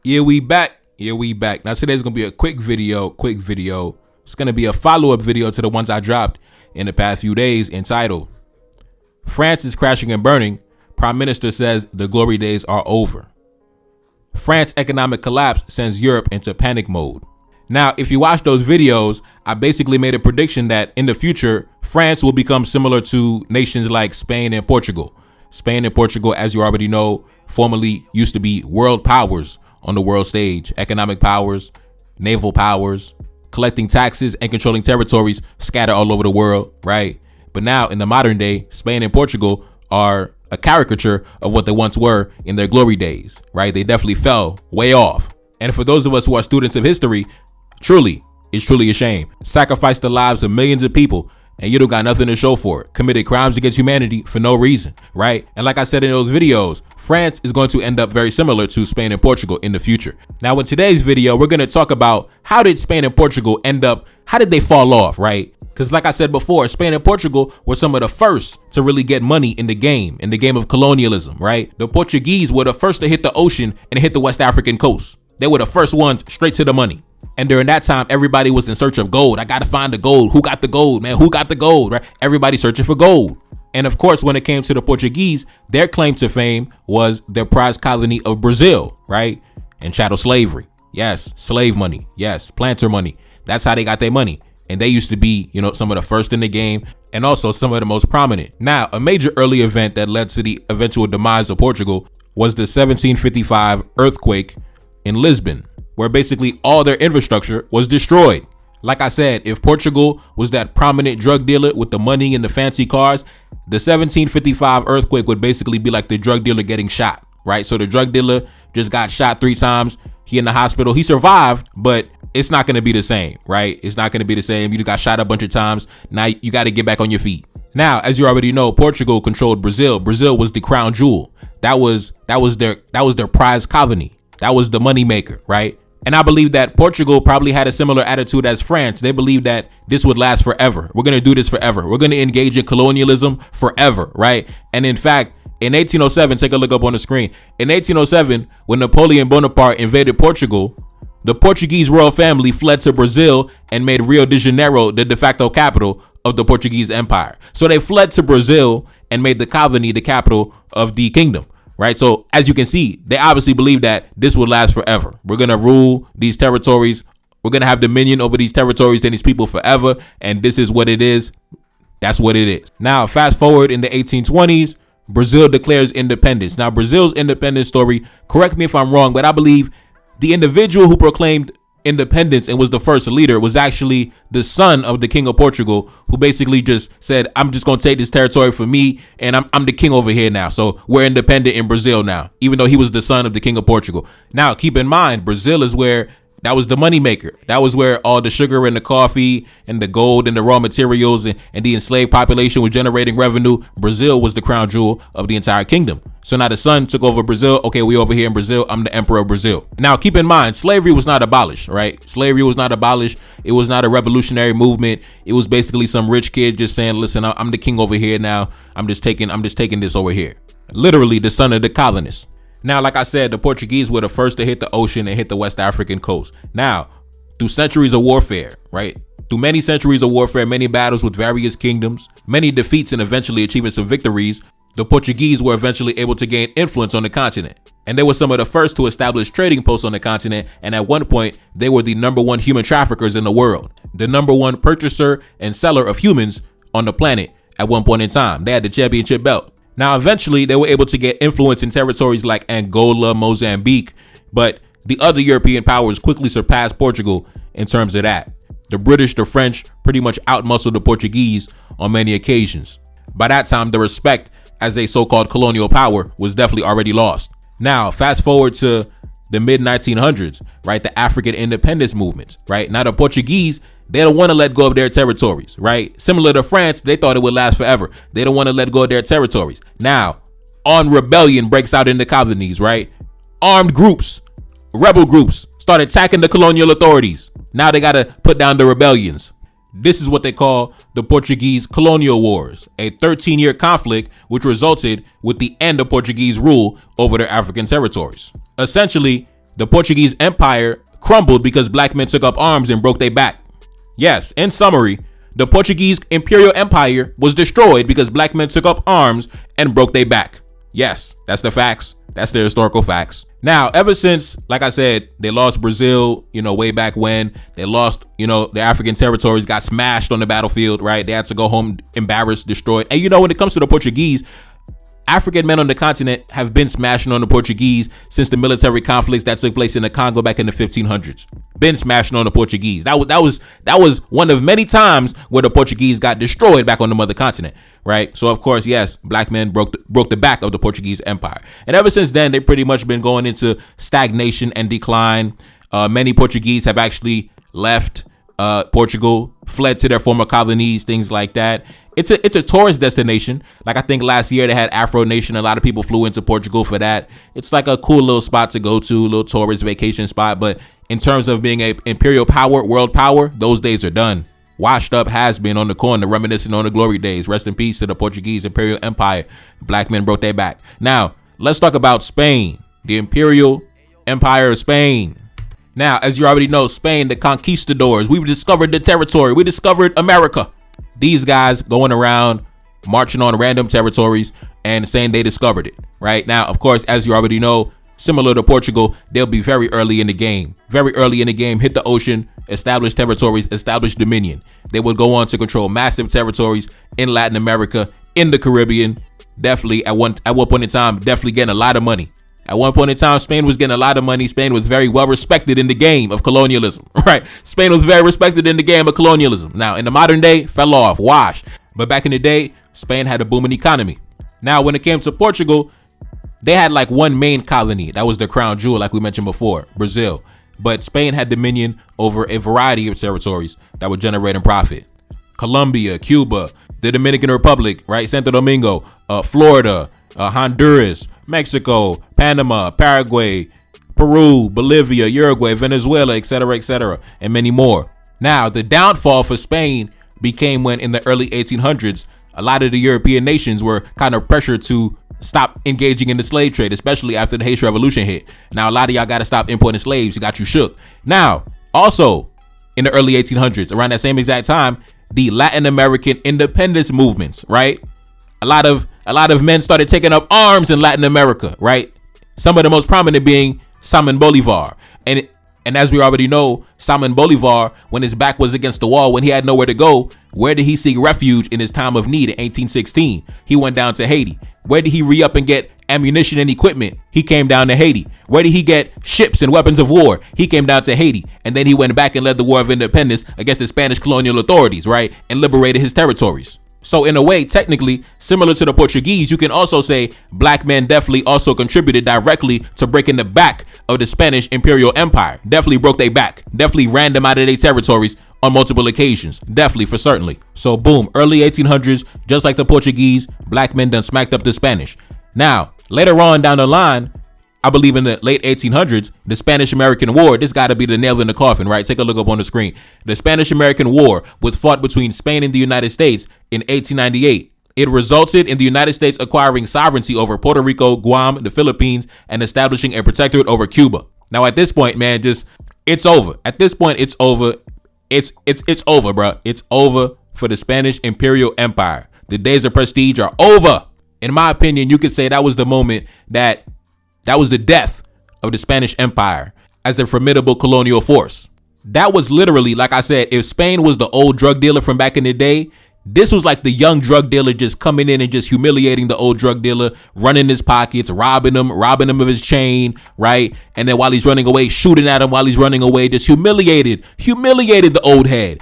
Yeah, we back. Now today's gonna be a quick video. It's gonna be a follow-up video to the ones I dropped in the past few days entitled France is crashing and burning. Prime Minister says the glory days are over. France economic collapse sends Europe into panic mode. Now, if you watch those videos, I basically made a prediction that in the future, France will become similar to nations like Spain and Portugal. Spain and Portugal, as you already know, formerly used to be world powers on the world stage, economic powers, naval powers, collecting taxes and controlling territories scattered all over the world, right? But now in the modern day, Spain and Portugal are a caricature of what they once were in their glory days, right? They definitely fell way off. And for those of us who are students of history, it's truly a shame. Sacrificed the lives of millions of people and you don't got nothing to show for it. Committed crimes against humanity for no reason, right? And like I said in those videos, France is going to end up very similar to Spain and Portugal in the future. Now, in today's video, we're going to talk about how did Spain and Portugal end up, how did they fall off, right? Because like I said before, Spain and Portugal were some of the first to really get money in the game of colonialism, right? The Portuguese were the first to hit the ocean and hit the West African coast. They were the first ones straight to the money. And during that time, everybody was in search of gold. I got to find the gold. Who got the gold, man? Who got the gold, right? Everybody searching for gold. And of course, when it came to the Portuguese, their claim to fame was their prize colony of Brazil, right? And chattel slavery. Yes. Slave money. Yes. Planter money. That's how they got their money. And they used to be, some of the first in the game and also some of the most prominent. Now, a major early event that led to the eventual demise of Portugal was the 1755 earthquake in Lisbon, where basically all their infrastructure was destroyed. Like I said, if Portugal was that prominent drug dealer with the money and the fancy cars, the 1755 earthquake would basically be like the drug dealer getting shot, right? So the drug dealer just got shot 3 times. He in the hospital. He survived, but it's not going to be the same, right? It's not going to be the same. You got shot a bunch of times. Now you got to get back on your feet. Now, as you already know, Portugal controlled Brazil. Brazil was the crown jewel. That was their prize colony. That was the money maker, right? And I believe that Portugal probably had a similar attitude as France. They believed that this would last forever. We're going to do this forever. We're going to engage in colonialism forever, right? And in fact, in 1807, take a look up on the screen. In 1807, when Napoleon Bonaparte invaded Portugal, the Portuguese royal family fled to Brazil and made Rio de Janeiro the de facto capital of the Portuguese Empire. So they fled to Brazil and made the colony the capital of the kingdom. Right. So as you can see, they obviously believe that this will last forever. We're going to rule these territories. We're going to have dominion over these territories and these people forever. And this is what it is. That's what it is. Now, fast forward in the 1820s, Brazil declares independence. Now, Brazil's independence story, correct me if I'm wrong, but I believe the individual who proclaimed independence and was the first leader was actually the son of the king of Portugal, who basically just said, I'm just going to take this territory for me and I'm the king over here now. So we're independent in Brazil now, even though he was the son of the king of Portugal. Now, keep in mind, Brazil is where that was the money maker. That was where all the sugar and the coffee and the gold and the raw materials and the enslaved population was generating revenue. Brazil was the crown jewel of the entire kingdom. So now the son took over Brazil. Okay, we over here in Brazil. I'm the emperor of Brazil. Now, keep in mind, slavery was not abolished, right? Slavery was not abolished. It was not a revolutionary movement. It was basically some rich kid just saying, listen, I'm the king over here now. I'm just taking this over here. Literally the son of the colonists. Now, like I said, the Portuguese were the first to hit the ocean and hit the West African coast. Now, through centuries of warfare, right? Through many centuries of warfare, many battles with various kingdoms, many defeats and eventually achieving some victories, the Portuguese were eventually able to gain influence on the continent. And they were some of the first to establish trading posts on the continent. And at one point, they were the #1 human traffickers in the world, the #1 purchaser and seller of humans on the planet at one point in time. They had the championship belt. Now, eventually, they were able to get influence in territories like Angola, Mozambique, but the other European powers quickly surpassed Portugal in terms of that. The British, the French pretty much outmuscled the Portuguese on many occasions. By that time, the respect as a so-called colonial power was definitely already lost. Now, fast forward to the mid-1900s, right? The African independence movements, right? Now, the Portuguese, they don't want to let go of their territories, right? Similar to France, they thought it would last forever. They don't want to let go of their territories. Now, armed rebellion breaks out in the colonies, right? Armed groups, rebel groups start attacking the colonial authorities. Now they got to put down the rebellions. This is what they call the Portuguese Colonial Wars, a 13-year conflict which resulted with the end of Portuguese rule over their African territories. Essentially, The Portuguese Empire crumbled because black men took up arms and broke their back. Yes, in summary, the Portuguese Imperial Empire was destroyed because black men took up arms and broke their back. Yes, that's the facts. That's the historical facts. Now, ever since, like I said, they lost Brazil, way back when they lost, the African territories got smashed on the battlefield, right? They had to go home embarrassed, destroyed. And when it comes to the Portuguese, African men on the continent have been smashing on the Portuguese since the military conflicts that took place in the Congo back in the 1500s. Been smashing on the Portuguese. That was one of many times where the Portuguese got destroyed back on the mother continent, right? So of course, yes, black men broke the back of the Portuguese Empire, and ever since then, they've pretty much been going into stagnation and decline. Many Portuguese have actually left Portugal, fled to their former colonies, things like that. It's a tourist destination. Like I think last year they had Afro Nation. A lot of people flew into Portugal for that. It's like a cool little spot to go to, little tourist vacation spot. But in terms of being a imperial power, world power, those days are done. Washed up, has been on the corner, reminiscing on the glory days. Rest in peace to the Portuguese Imperial Empire. Black men broke their back. Now, let's talk about Spain, the Imperial Empire of Spain. Now, as you already know, Spain, the conquistadors, we discovered the territory. We discovered America. These guys going around marching on random territories and saying they discovered it, right? Now, of course, as you already know, similar to Portugal, they'll be very early in the game. Very early in the game, hit the ocean, establish territories, establish dominion. They would go on to control massive territories in Latin America, in the Caribbean. Definitely, at one point in time, definitely getting a lot of money. At one point in time, Spain was getting a lot of money. Spain was very well respected in the game of colonialism, right? Spain was very respected in the game of colonialism. Now, in the modern day, fell off, washed. But back in the day, Spain had a booming economy. Now, when it came to Portugal, they had like one main colony. That was the crown jewel, like we mentioned before, Brazil. But Spain had dominion over a variety of territories that were generating profit. Colombia, Cuba, the Dominican Republic, right? Santo Domingo, Florida, Honduras, Mexico, Panama, Paraguay, Peru, Bolivia, Uruguay, Venezuela, etc., and many more. Now, the downfall for Spain became when in the early 1800s, a lot of the European nations were kind of pressured to stop engaging in the slave trade, especially after the Haitian Revolution hit. Now, a lot of y'all got to stop importing slaves. It got you shook. Now, also in the early 1800s, around that same exact time, the Latin American independence movements, right? A lot of men started taking up arms in Latin America, right? Some of the most prominent being Simon Bolivar. And as we already know, Simon Bolivar, when his back was against the wall, when he had nowhere to go, where did he seek refuge in his time of need in 1816? He went down to Haiti. Where did he re-up and get ammunition and equipment? He came down to Haiti. Where did he get ships and weapons of war? He came down to Haiti. And then he went back and led the War of Independence against the Spanish colonial authorities, right? And liberated his territories. So in a way, technically, similar to the Portuguese, you can also say black men definitely also contributed directly to breaking the back of the Spanish Imperial Empire. Definitely broke their back. Definitely ran them out of their territories on multiple occasions. Definitely, for certainly. So boom, early 1800s, just like the Portuguese, black men done smacked up the Spanish. Now, later on down the line, I believe in the late 1800s, the Spanish-American War, this got to be the nail in the coffin, right? Take a look up on the screen. The Spanish-American War was fought between Spain and the United States in 1898. It resulted in the United States acquiring sovereignty over Puerto Rico, Guam, the Philippines, and establishing a protectorate over Cuba. Now, at this point, man, it's over. At this point, it's over. It's over, bro. It's over for the Spanish Imperial Empire. The days of prestige are over. In my opinion, you could say that was the moment that was the death of the Spanish Empire as a formidable colonial force. That was literally, like I said, if Spain was the old drug dealer from back in the day, this was like the young drug dealer just coming in and just humiliating the old drug dealer, running his pockets, robbing him of his chain, right? And then while he's running away, shooting at him while he's running away, just humiliated the old head.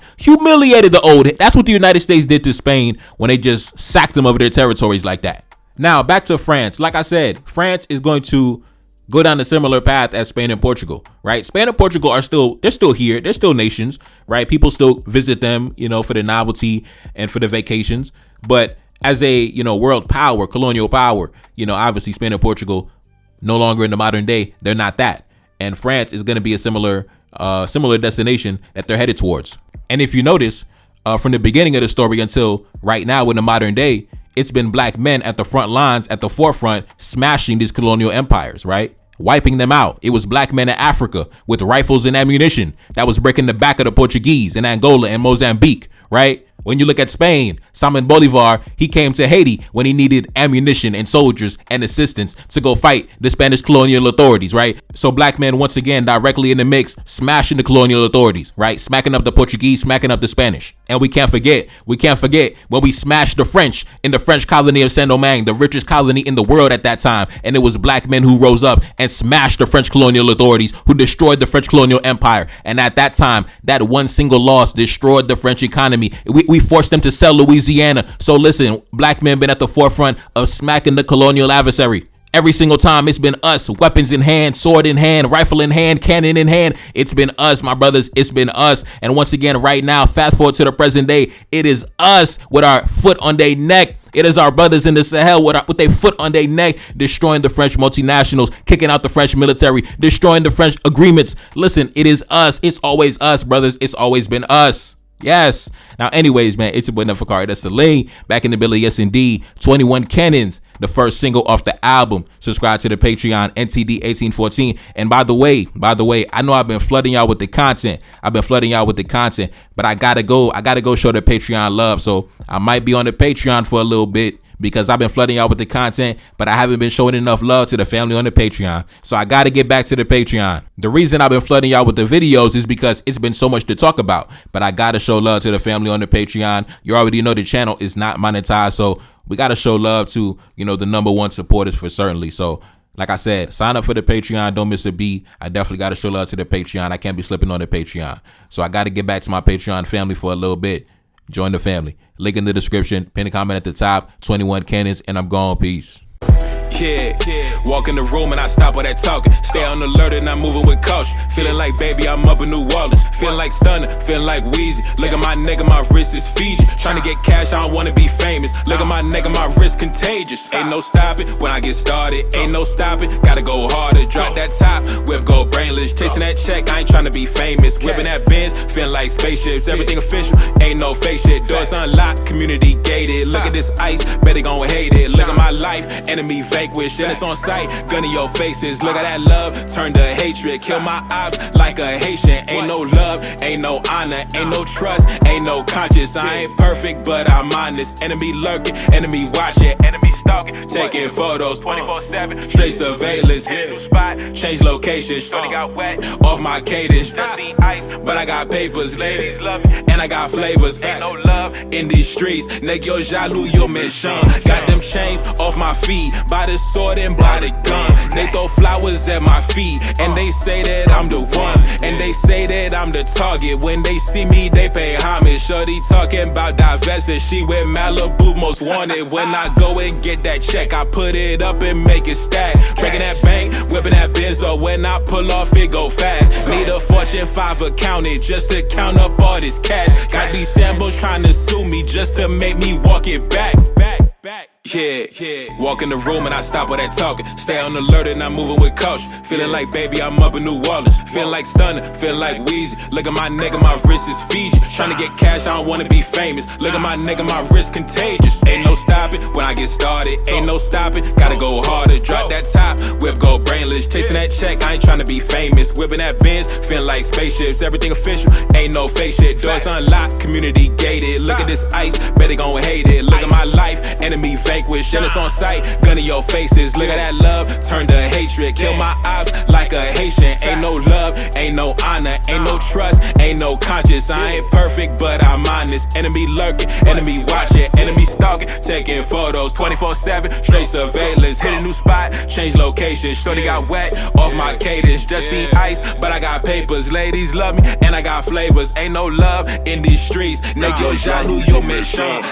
That's what the United States did to Spain when they just sacked them over their territories like that. Now, back to France. Like I said, France is going to go down a similar path as Spain and Portugal, right? Spain and Portugal are still here. They're still nations, right? People still visit them, for the novelty and for the vacations. But as a, world power, colonial power, obviously Spain and Portugal no longer in the modern day. They're not that. And France is going to be a similar destination that they're headed towards. And if you notice, from the beginning of the story until right now in the modern day, it's been black men at the front lines, at the forefront, smashing these colonial empires, right? wiping them out. It was black men in Africa with rifles and ammunition that was breaking the back of the Portuguese in Angola and Mozambique, right? When you look at Spain, Simon Bolivar, he came to Haiti when he needed ammunition and soldiers and assistance to go fight the Spanish colonial authorities, right? So black men, once again, directly in the mix, smashing the colonial authorities, right? Smacking up the Portuguese, smacking up the Spanish. And we can't forget when we smashed the French in the French colony of Saint-Domingue, the richest colony in the world at that time. And it was black men who rose up and smashed the French colonial authorities, who destroyed the French colonial empire. And at that time, that one single loss destroyed the French economy. We forced them to sell Louisiana. So listen, black men been at the forefront of smacking the colonial adversary. Every single time it's been us, weapons in hand, sword in hand, rifle in hand, cannon in hand. It's been us, my brothers. It's been us. And once again, right now, fast forward to the present day, it is us with our foot on their neck. It is our brothers in the Sahel with their foot on their neck, destroying the French multinationals, kicking out the French military, destroying the French agreements. Listen, it is us. It's always us, brothers. It's always been us. Yes. Now, anyways, man, it's your boy Nefakari. That's Celine. Back in the building. Yes, indeed. 21 Cannons, the first single off the album. Subscribe to the Patreon, NTD1814. And by the way, I know I've been flooding y'all with the content. But I gotta go show the Patreon love. So I might be on the Patreon for a little bit, because I've been flooding y'all with the content, but I haven't been showing enough love to the family on the Patreon. So I got to get back to the Patreon. The reason I've been flooding y'all with the videos is because it's been so much to talk about, but I got to show love to the family on the Patreon. You already know the channel is not monetized, so we got to show love to, the #1 supporters for certainly. So like I said, sign up for the Patreon. Don't miss a beat. I definitely got to show love to the Patreon. I can't be slipping on the Patreon. So I got to get back to my Patreon family for a little bit. Join the family. Link in the description. Pin a comment at the top. 21 Cannons, and I'm gone. Peace. Walk in the room and I stop all that talking. Stay on alert and I'm moving with caution. Feeling like baby, I'm up in New Orleans. Feeling like Stunner, feeling like Wheezy. Look at my nigga, my wrist is Fiji. Trying to get cash, I don't wanna be famous. Look at my nigga, my wrist contagious. Ain't no stopping when I get started. Ain't no stopping, gotta go harder. Drop that top, whip go brainless. Chasing that check, I ain't trying to be famous. Whipping that Benz, feeling like spaceships. Everything official, ain't no fake shit. Doors unlocked, community gated. Look at this ice, bet they gon' hate it. Look at my life, enemy vanquished. And it's on sight, gun in your faces. Look at that love, turn to hatred. Kill my ops like a Haitian. Ain't no love, ain't no honor, ain't no trust, ain't no conscience. I ain't perfect, but I'm honest. Enemy lurking, enemy watching, enemy stalking, taking photos 24/7. Straight surveillance, hit a new spot, change location. Shorty got wet off my cadence. Just seen ice, but I got papers. Ladies love me, and I got flavors. Ain't no love in these streets. Nigga, yo jaloux, yo méchant. Got them chains off my feet, by the sword and by the gun. They throw flowers at my feet, and they say that I'm the one, and they say that I'm the target. When they see me, they pay homage. Shorty talking about divesting, she with Malibu most wanted. When I go and get that check, I put it up and make it stack. Breaking that bank, whipping that Benzo. When I pull off, it go fast. Need a Fortune 5 accountant just to count up all this cash. Got these Sambos trying to sue me just to make me walk it back. Walk in the room and I stop all that talking. Stay on alert and I'm moving with caution. Feeling like baby, I'm up in New Orleans. Feeling like Stunner, feeling like Wheezy. Look at my nigga, my wrist is Fiji. Trying to get cash, I don't wanna be famous. Look at my nigga, my wrist contagious. Ain't no stopping when I get started. Ain't no stopping, gotta go harder. Drop that top, whip go brainless. Chasing that check, I ain't trying to be famous. Whipping that Benz, feeling like spaceships. Everything official, ain't no fake shit. Doors unlocked, community gated. Look at this ice, bet they gon' hate it. Look at my life, enemy vanquished. And it's on sight, gun in your faces. Look at that love, turn to hatred. Kill my ops like a Haitian. Ain't no love, ain't no honor, ain't no trust, ain't no conscience. I ain't perfect, but I'm honest. Enemy lurking, enemy watching, enemy stalking, taking photos 24/7. Straight surveillance, hit a new spot, change location. Shorty got wet off my cadence. Just seen ice, but I got papers. Ladies love me, and I got flavors. Ain't no love in these streets. Nigga, yo jaloux, yo méchant.